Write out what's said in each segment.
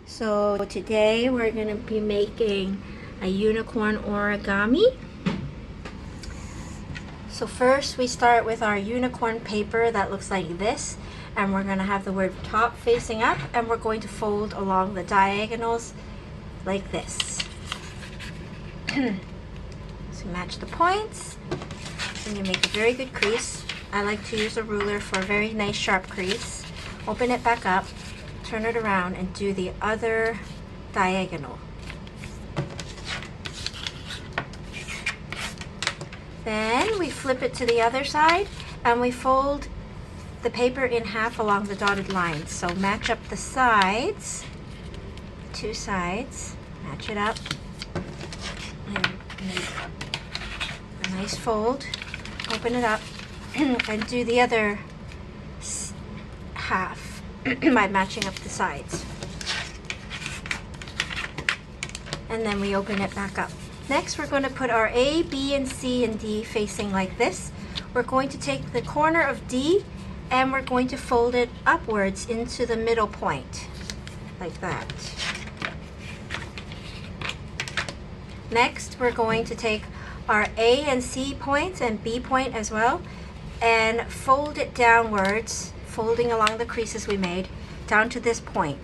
So today we're going to be making a unicorn origami. So first we start with our unicorn paper that looks like this, and we're going to have the word top facing up, and we're going to fold along the diagonals like this. So match the points and you make a very good crease. I like to use a ruler for a very nice sharp crease. Open it back up, turn it around, and do the other diagonal. Then we flip it to the other side and we fold the paper in half along the dotted lines. So match up the sides, two sides, match it up, and make a nice fold. Open it up and do the other half by matching up the sides. And then we open it back up. Next, we're going to put our A, B, and C and D facing like this. We're going to take the corner of D and we're going to fold it upwards into the middle point, like that. Next, we're going to take our A and C points and B point as well and fold it downwards, folding along the creases we made, down to this point,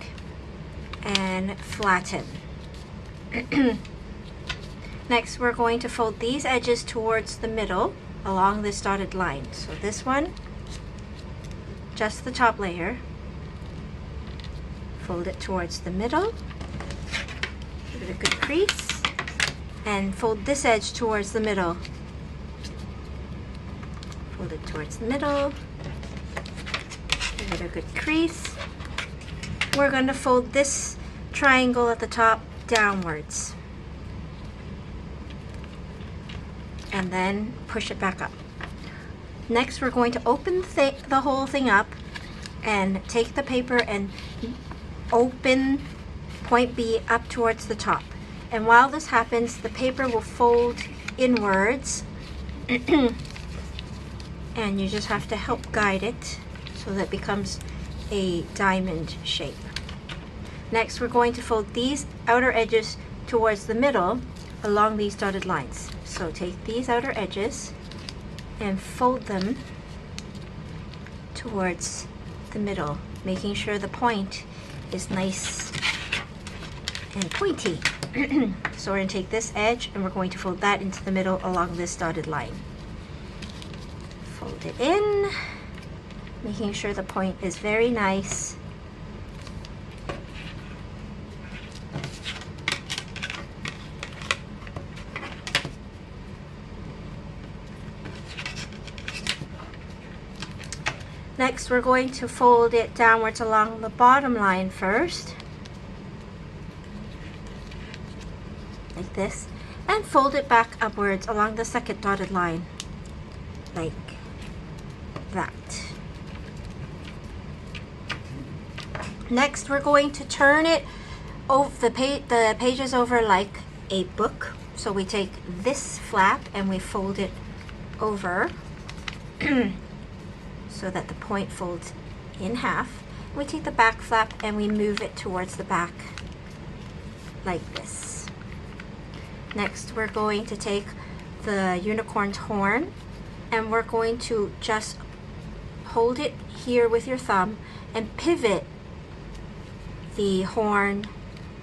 and flatten. Next, we're going to fold these edges towards the middle along this dotted line. So this one, just the top layer, fold it towards the middle, give it a good crease, and fold this edge towards the middle. Fold it towards the middle, give it a good crease. We're going to fold this triangle at the top downwards, and then push it back up. Next, we're going to open the whole thing up and take the paper and open point B up towards the top. And while this happens, the paper will fold inwards and you just have to help guide it so that it becomes a diamond shape. Next, we're going to fold these outer edges towards the middle along these dotted lines. So take these outer edges and fold them towards the middle, making sure the point is nice and pointy. So we're going to take this edge and we're going to fold that into the middle along this dotted line. Fold it in, making sure the point is very nice. Next, we're going to fold it downwards along the bottom line first, like this, and fold it back upwards along the second dotted line, like that. Next, we're going to turn it over the pages over like a book. So we take this flap and we fold it over so that the point folds in half. We take the back flap and we move it towards the back like this. Next, we're going to take the unicorn's horn and we're going to just hold it here with your thumb and pivot the horn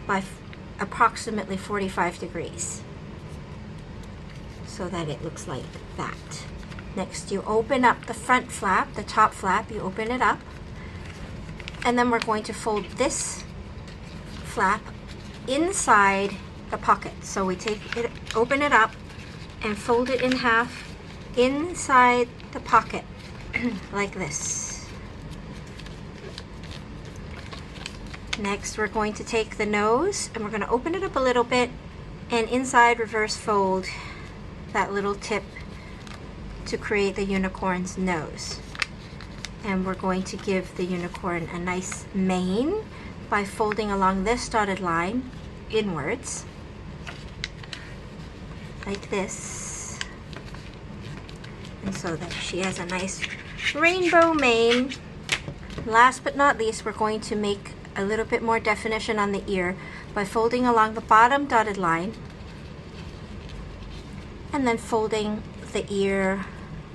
by approximately 45 degrees so that it looks like that. Next, you open up the front flap, the top flap, you open it up, and then we're going to fold this flap inside the pocket. So we take it, open it up, and fold it in half inside the pocket, like this. Next, we're going to take the nose, and we're going to open it up a little bit, and inside reverse fold that little tip to create the unicorn's nose. And we're going to give the unicorn a nice mane by folding along this dotted line inwards, like this, and so that she has a nice rainbow mane. Last but not least, we're going to make a little bit more definition on the ear by folding along the bottom dotted line and then folding the ear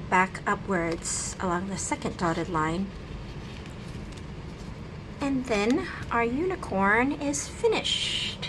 back upwards along the second dotted line. And then our unicorn is finished.